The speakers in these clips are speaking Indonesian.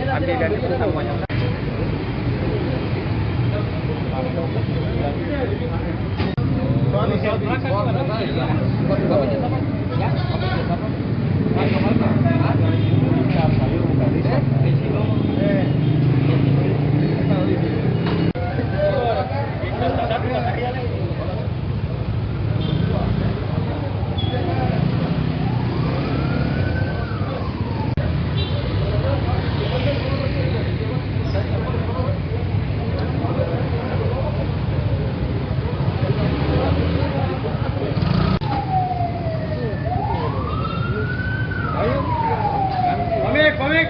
Andi dan itu semuanya. Komik.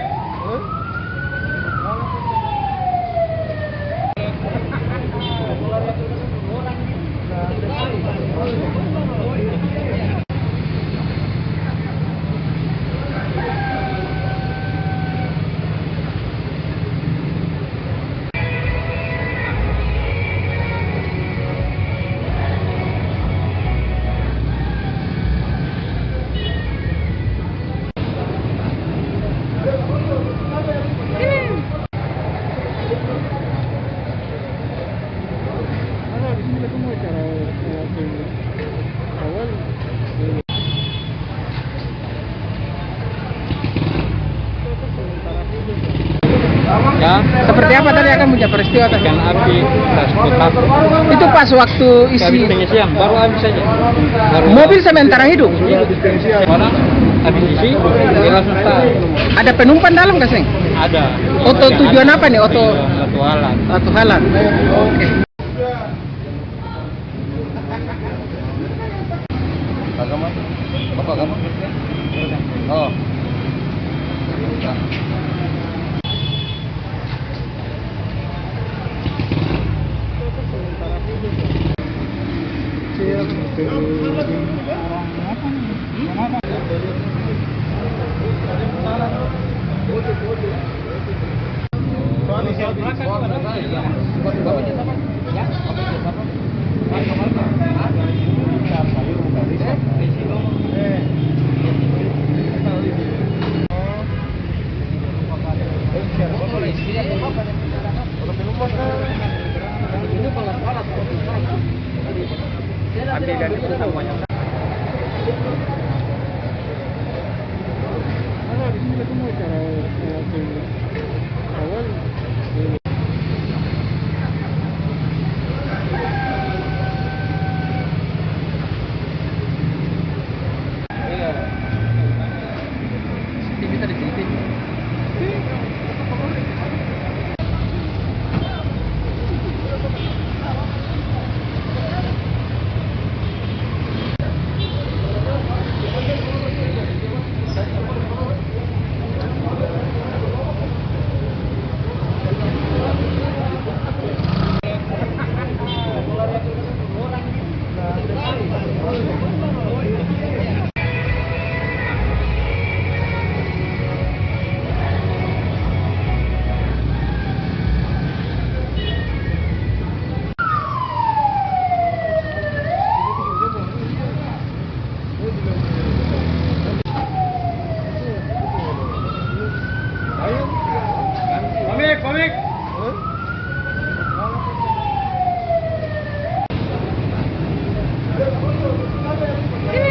Ya, Seperti apa tadi akan punya peristiwa tadi? kan api tas Itu pas waktu isi pengisian baru habis saja. mobil sementara hidup. Orang habis isi dia langsung start. Ada penumpang dalam nggak sih? Ada. Oto tujuan apa nih? Oto Satu alat. atau halan? Oke. Agama? Bapak agama? Oh. Andi dan itu semuanya. Bisa di sini. Komik. Ini